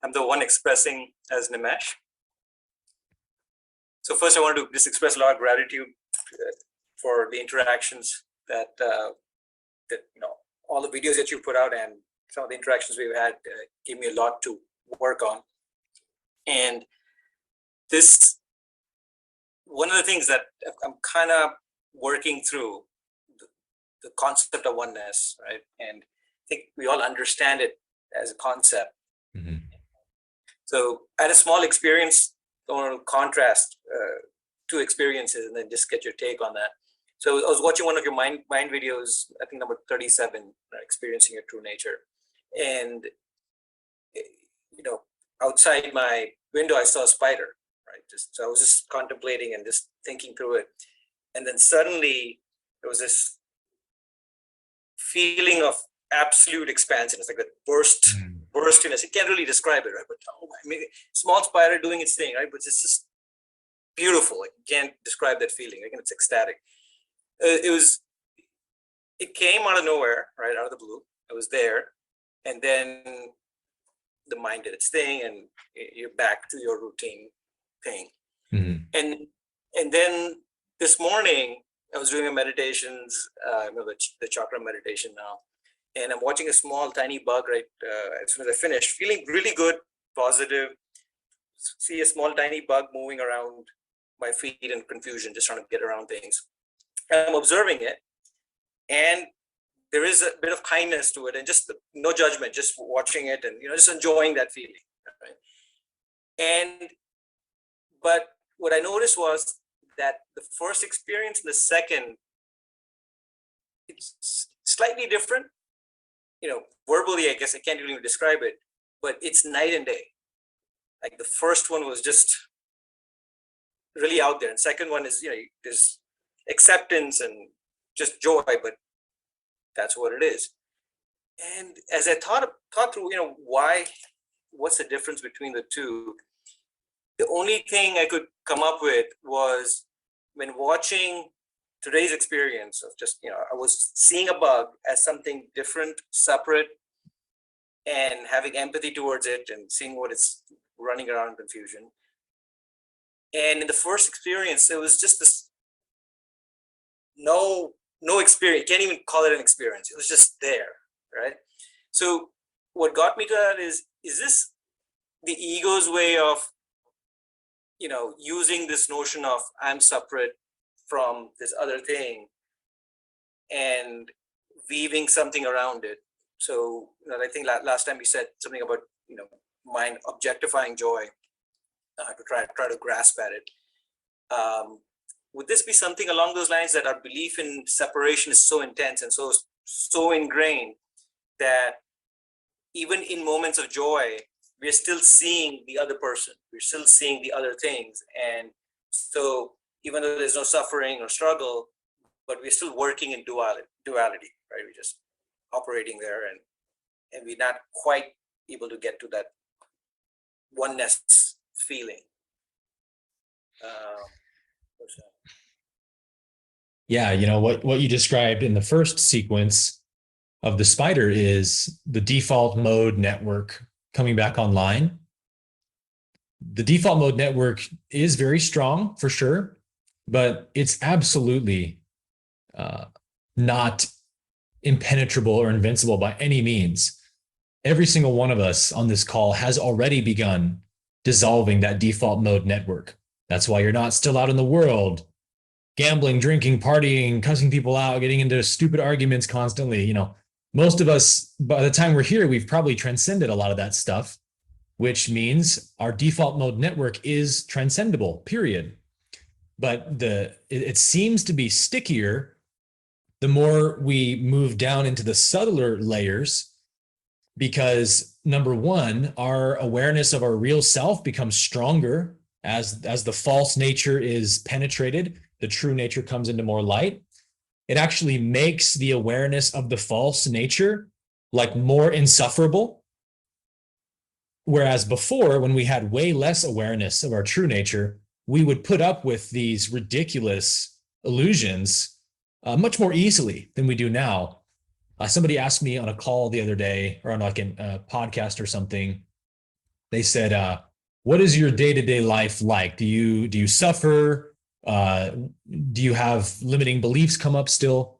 I'm the one expressing as Nimesh. So first I want to just express a lot of gratitude for the interactions that all the videos that you put out and some of the interactions we've had gave me a lot to work on. And this, one of the things that I'm kind of working through, the concept of oneness, right? And I think we all understand it as a concept. Mm-hmm. So I had a small experience. I want to contrast two experiences and then just get your take on that. So I was watching one of your mind videos, I think number 37, Experiencing Your True Nature. And, outside my window, I saw a spider, right? So I was just contemplating and just thinking through it. And then suddenly there was this feeling of absolute expansion. It's like a burstiness. You can't really describe it, right? But small spider doing its thing, right? But it's just beautiful. Like, you can't describe that feeling. Like, it's ecstatic. It came out of nowhere, right? Out of the blue. It was there. And then the mind did its thing and you're back to your routine thing. Mm-hmm. And then this morning I was doing a meditations, the chakra meditation now. And I'm watching a small tiny bug right as soon as I finished, feeling really good, positive. See a small tiny bug moving around my feet in confusion, just trying to get around things. And I'm observing it, and there is a bit of kindness to it, and just no judgment, just watching it, and just enjoying that feeling. Right? But what I noticed was that the first experience and the second, it's slightly different. Verbally, I guess I can't really describe it, but it's night and day. Like, the first one was just really out there, and second one is, there's acceptance and just joy, but that's what it is. And as I thought through, what's the difference between the two? The only thing I could come up with was when watching today's experience of just, I was seeing a bug as something different, separate, and having empathy towards it and seeing what it's running around in confusion. And in the first experience, it was just this no experience. You can't even call it an experience. It was just there, right? So what got me to that is this the ego's way of, using this notion of I'm separate from this other thing and weaving something around it. So I think last time we said something about, mind objectifying joy to try to grasp at it. Would this be something along those lines, that our belief in separation is so intense and so ingrained that even in moments of joy, we're still seeing the other person, we're still seeing the other things. And so even though there's no suffering or struggle, but we're still working in duality, right? We're just operating there and we're not quite able to get to that oneness feeling. Yeah, what you described in the first sequence of the spider is the default mode network coming back online. The default mode network is very strong for sure, but it's absolutely not impenetrable or invincible by any means. Every single one of us on this call has already begun dissolving that default mode network. That's why you're not still out in the world, gambling, drinking, partying, cussing people out, getting into stupid arguments constantly. Most of us, by the time we're here, we've probably transcended a lot of that stuff, which means our default mode network is transcendable, period. But it seems to be stickier the more we move down into the subtler layers, because number one, our awareness of our real self becomes stronger as the false nature is penetrated, the true nature comes into more light. It actually makes the awareness of the false nature like more insufferable. Whereas before, when we had way less awareness of our true nature, we would put up with these ridiculous illusions much more easily than we do now. Somebody asked me on a call the other day, or on like a podcast or something, They said, what is your day-to-day life like? Do you suffer? Do you have limiting beliefs come up still?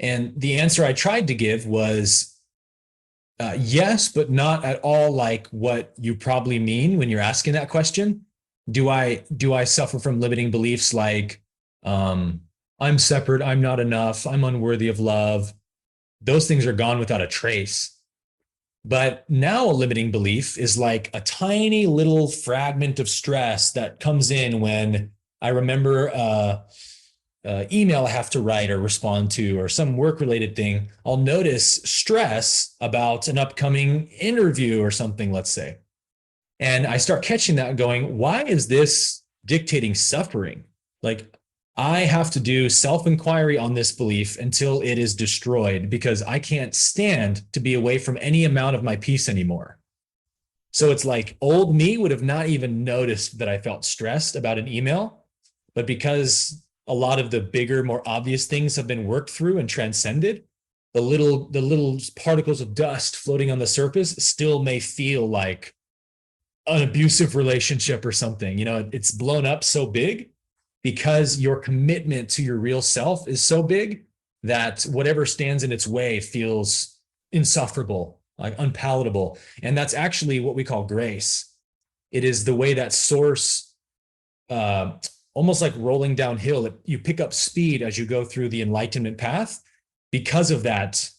And the answer I tried to give was yes, but not at all like what you probably mean when you're asking that question. Do I suffer from limiting beliefs like um, I'm separate, I'm not enough, I'm unworthy of love? Those things are gone without a trace. But now a limiting belief is like a tiny little fragment of stress that comes in when I remember email I have to write or respond to or some work related thing. I'll notice stress about an upcoming interview or something, let's say. And I start catching that going, why is this dictating suffering? Like, I have to do self inquiry on this belief until it is destroyed because I can't stand to be away from any amount of my peace anymore. So it's like old me would have not even noticed that I felt stressed about an email. But because a lot of the bigger, more obvious things have been worked through and transcended, the little particles of dust floating on the surface still may feel like an abusive relationship or something. It's blown up so big because your commitment to your real self is so big that whatever stands in its way feels insufferable, like unpalatable. And that's actually what we call grace. It is the way that source, uh, almost like rolling downhill, you pick up speed as you go through the enlightenment path because of that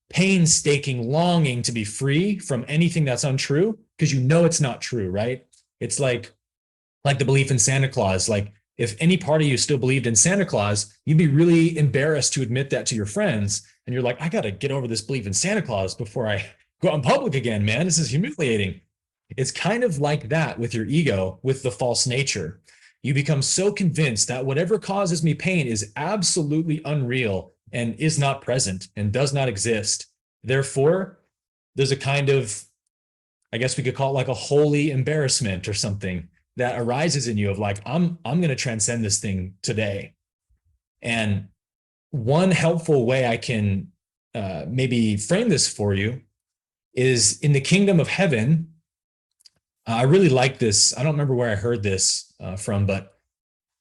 painstaking longing to be free from anything that's untrue because it's not true, right? It's like the belief in Santa Claus. Like if any part of you still believed in Santa Claus, you'd be really embarrassed to admit that to your friends. And you're like, I got to get over this belief in Santa Claus before I go out in public again, man. This is humiliating. It's kind of like that with your ego, with the false nature. You become so convinced that whatever causes me pain is absolutely unreal and is not present and does not exist. Therefore, there's a kind of, I guess we could call it like a holy embarrassment or something that arises in you of like, I'm going to transcend this thing today. And one helpful way I can maybe frame this for you is in the kingdom of heaven. I really like this. I don't remember where I heard this from, but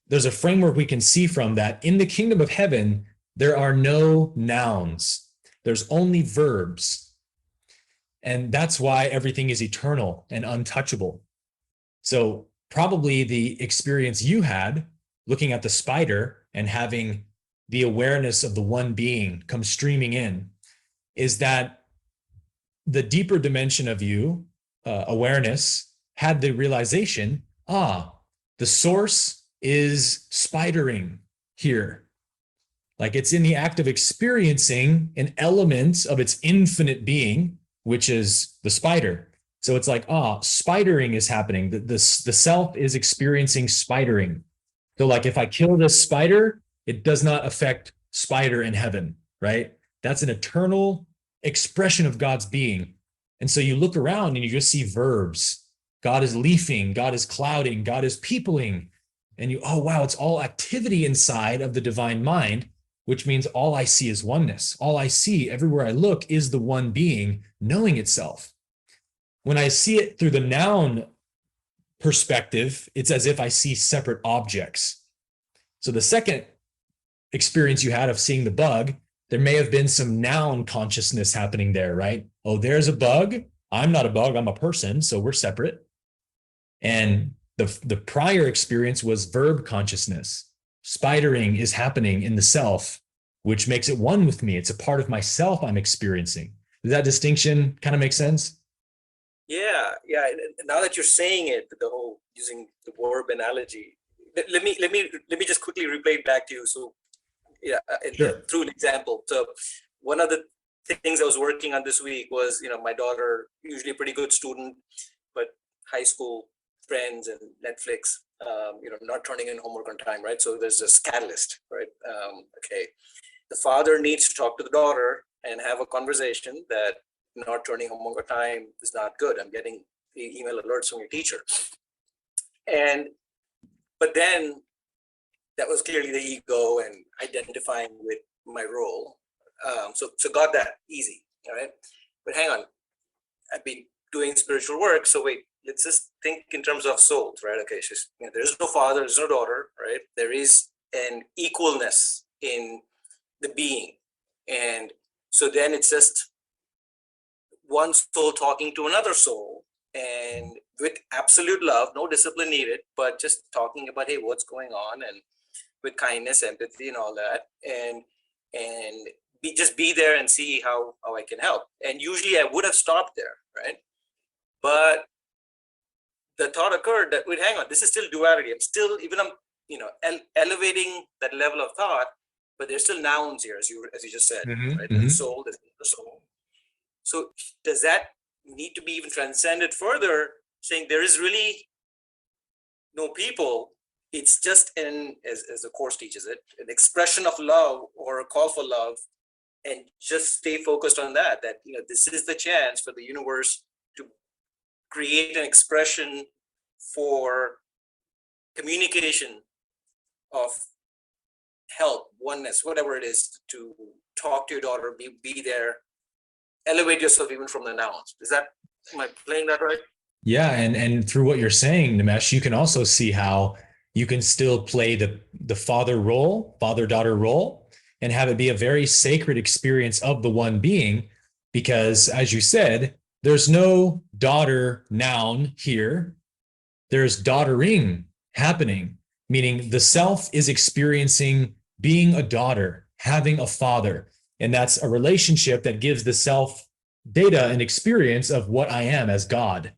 there's a framework we can see from that. In the kingdom of heaven, there are no nouns. There's only verbs. And that's why everything is eternal and untouchable. So probably the experience you had looking at the spider and having the awareness of the one being come streaming in is that the deeper dimension of you, awareness, had the realization, the source is spidering here. Like it's in the act of experiencing an element of its infinite being, which is the spider. So it's like, spidering is happening. The self is experiencing spidering. So like if I kill this spider, it does not affect spider in heaven, right? That's an eternal expression of God's being. And so you look around and you just see verbs. God is leafing, God is clouding, God is peopling. And wow, it's all activity inside of the divine mind, which means all I see is oneness. All I see everywhere I look is the one being knowing itself. When I see it through the noun perspective, it's as if I see separate objects. So the second experience you had of seeing the bug, there may have been some noun consciousness happening there, right? Oh, there's a bug. I'm not a bug, I'm a person, so we're separate. And the prior experience was verb consciousness. Spidering is happening in the self, which makes it one with me. It's a part of myself I'm experiencing. Does that distinction kind of make sense? Yeah. Now that you're saying it, the whole using the verb analogy, let me just quickly replay it back to you. So, yeah, Sure. through an example. So, one of the things I was working on this week was, my daughter, usually a pretty good student, but high school friends and Netflix, not turning in homework on time, right? So there's this catalyst, right? Okay, the father needs to talk to the daughter and have a conversation that not turning homework on time is not good. I'm getting the email alerts from your teacher, but then that was clearly the ego and identifying with my role. So got that easy, all right? But hang on, I've been doing spiritual work, so wait, let's just think in terms of souls, right? Okay, there is no father, there's no daughter, right? There is an equalness in the being. And so then it's just one soul talking to another soul, and with absolute love, no discipline needed, but just talking about, hey, what's going on, and with kindness, empathy, and all that, and just be there and see how I can help. And usually I would have stopped there, right? But the thought occurred that, wait, hang on, this is still duality. I'm elevating that level of thought, but there's still nouns here, as you just said, right? The soul, the soul. So does that need to be even transcended further, saying there is really no people? It's just as the course teaches it, an expression of love or a call for love, and just stay focused on that, this is the chance for the universe to create an expression for communication of help, oneness, whatever it is, to talk to your daughter, be there, elevate yourself even from the nouns. Am I playing that right? Yeah, and through what you're saying, Nimesh, you can also see how you can still play the father-daughter role, and have it be a very sacred experience of the one being, because as you said, there's no daughter noun here. There's daughtering happening, meaning the self is experiencing being a daughter, having a father. And that's a relationship that gives the self data and experience of what I am as God.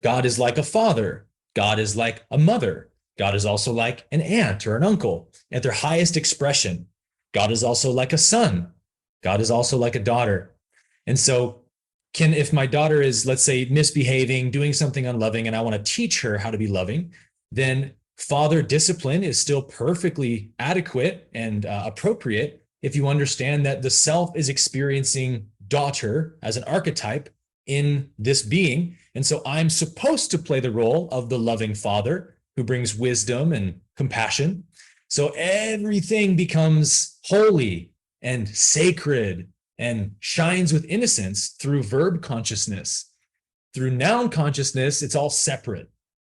God is like a father. God is like a mother. God is also like an aunt or an uncle at their highest expression. God is also like a son. God is also like a daughter. And so if my daughter is, let's say, misbehaving, doing something unloving, and I want to teach her how to be loving, then father discipline is still perfectly adequate and appropriate if you understand that the self is experiencing daughter as an archetype in this being. And so I'm supposed to play the role of the loving father who brings wisdom and compassion. So everything becomes holy and sacred and shines with innocence through verb consciousness. Through noun consciousness, it's all separate.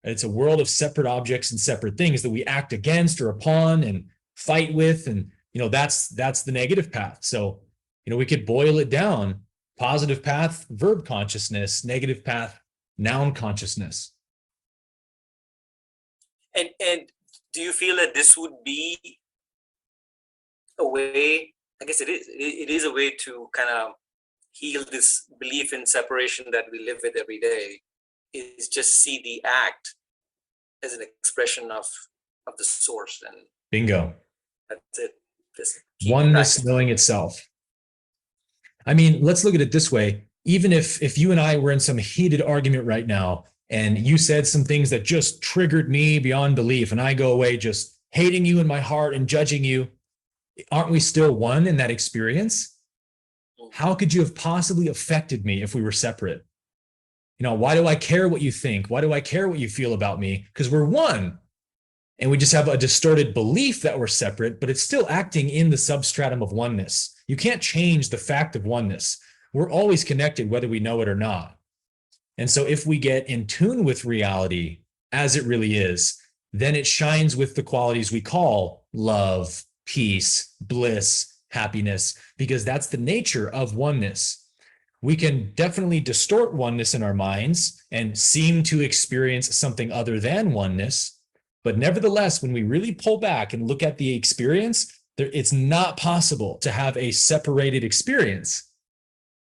It's a world of separate objects and separate things that we act against or upon and fight with. And, that's the negative path. So, we could boil it down. Positive path, verb consciousness; negative path, noun consciousness. And do you feel that this would be a way? I guess it is. It is a way to kind of heal this belief in separation that we live with every day. Is just see the act as an expression of the source, and bingo. That's it. Just oneness knowing itself. I mean, let's look at it this way. Even if you and I were in some heated argument right now, and you said some things that just triggered me beyond belief, and I go away just hating you in my heart and judging you, aren't we still one in that experience? How could you have possibly affected me if we were separate? Why do I care what you think? Why do I care what you feel about me? Because we're one. And we just have a distorted belief that we're separate, but it's still acting in the substratum of oneness. You can't change the fact of oneness. We're always connected, whether we know it or not. And so if we get in tune with reality as it really is, then it shines with the qualities we call love, peace, bliss, happiness, because that's the nature of oneness. We can definitely distort oneness in our minds and seem to experience something other than oneness. But nevertheless, when we really pull back and look at the experience, it's not possible to have a separated experience.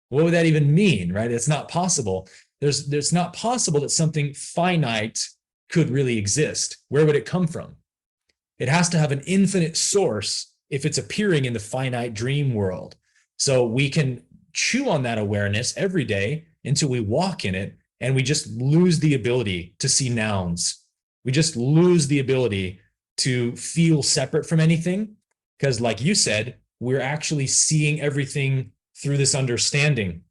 What would that even mean, right? It's not possible. There's not possible that something finite could really exist. Where would it come from? It has to have an infinite source if it's appearing in the finite dream world. So we can chew on that awareness every day until we walk in it, and we just lose the ability to see nouns. We just lose the ability to feel separate from anything, because like you said, we're actually seeing everything through this understanding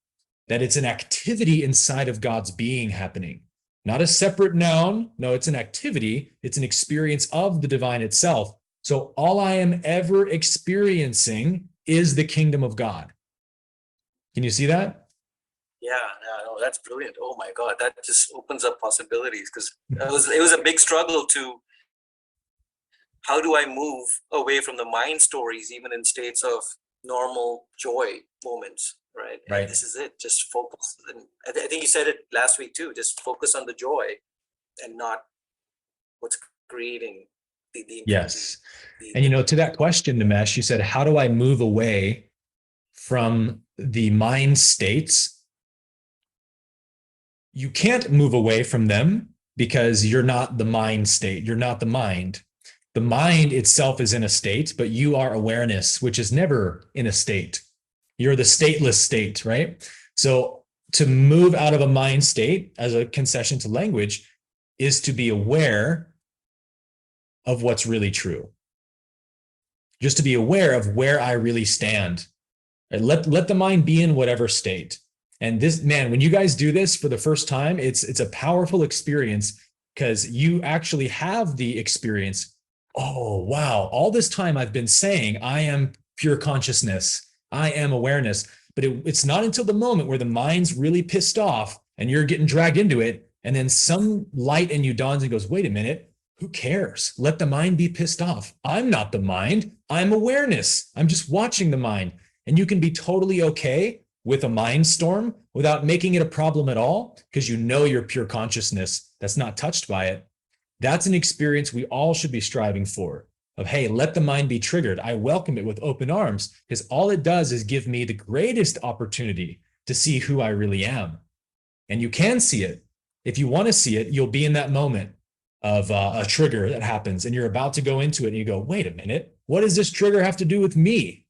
that it's an activity inside of God's being happening. Not a separate noun. No, it's an activity. It's an experience of the divine itself. So all I am ever experiencing is the kingdom of God. Can you see that? Yeah, no, that's brilliant. Oh my God, that just opens up possibilities, because it was a big struggle to, how do I move away from the mind stories, even in states of normal joy moments, right? And Right. this is it. Just focus. And I think you said it last week too. Just focus on the joy and not what's creating the Yes. And, to that question, Nimesh, you said, how do I move away from the mind states? You can't move away from them because you're not the mind state. You're not the mind. The mind itself is in a state, but you are awareness, which is never in a state. You're the stateless state, right? So to move out of a mind state as a concession to language is to be aware of what's really true. Just to be aware of where I really stand. Let the mind be in whatever state. And this, man, when you guys do this for the first time, it's a powerful experience, because you actually have the experience. Oh, wow. All this time I've been saying, I am pure consciousness. I am awareness. But it's not until the moment where the mind's really pissed off and you're getting dragged into it, and then some light in you dawns and goes, wait a minute, who cares? Let the mind be pissed off. I'm not the mind. I'm awareness. I'm just watching the mind. And you can be totally okay with a mind storm without making it a problem at all, because you know you're pure consciousness that's not touched by it. That's an experience we all should be striving for, of, hey, let the mind be triggered. I welcome it with open arms, because all it does is give me the greatest opportunity to see who I really am. And you can see it. If you want to see it, you'll be in that moment of a trigger that happens, and you're about to go into it and you go, wait a minute, what does this trigger have to do with me?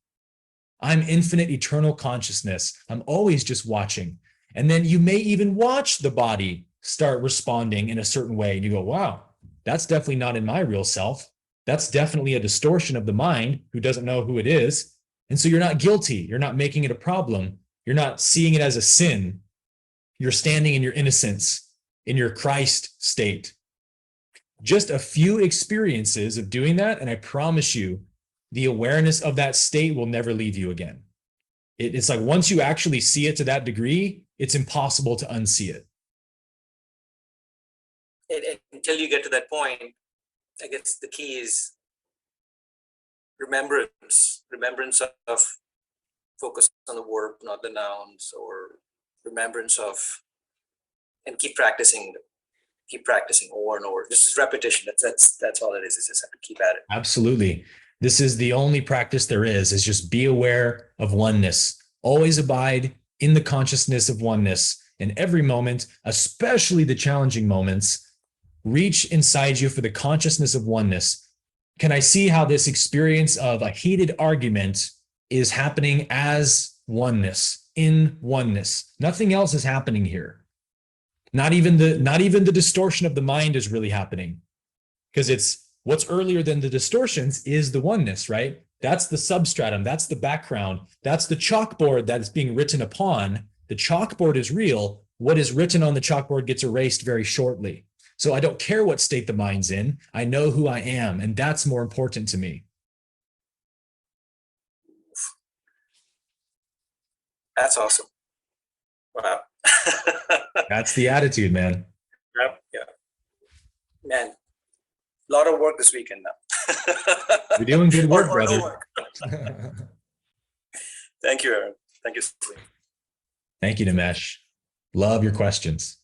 I'm infinite, eternal consciousness. I'm always just watching. And then you may even watch the body start responding in a certain way. And you go, wow, that's definitely not in my real self. That's definitely a distortion of the mind who doesn't know who it is. And so you're not guilty. You're not making it a problem. You're not seeing it as a sin. You're standing in your innocence, in your Christ state. Just a few experiences of doing that, and I promise you, the awareness of that state will never leave you again. It's like once you actually see it to that degree, it's impossible to unsee it. And until you get to that point, I guess the key is remembrance of focus on the verb, not the nouns, or remembrance of, and keep practicing over and over. This is repetition. That's all it is. It's just have to keep at it. Absolutely. This is the only practice there is just be aware of oneness. Always abide in the consciousness of oneness in every moment, especially the challenging moments. Reach inside you for the consciousness of oneness. Can I see how this experience of a heated argument is happening as oneness, in oneness? Nothing else is happening here. Not even the distortion of the mind is really happening, because it's what's earlier than the distortions is the oneness, right? That's the substratum. That's the background. That's the chalkboard that is being written upon. The chalkboard is real. What is written on the chalkboard gets erased very shortly. So I don't care what state the mind's in. I know who I am, and that's more important to me. That's awesome. Wow. That's the attitude, man. Yeah. Man, a lot of work this weekend now. You're doing good work, brother. Work. Thank you, Aaron. Thank you. Thank you, Nimesh. Love your questions.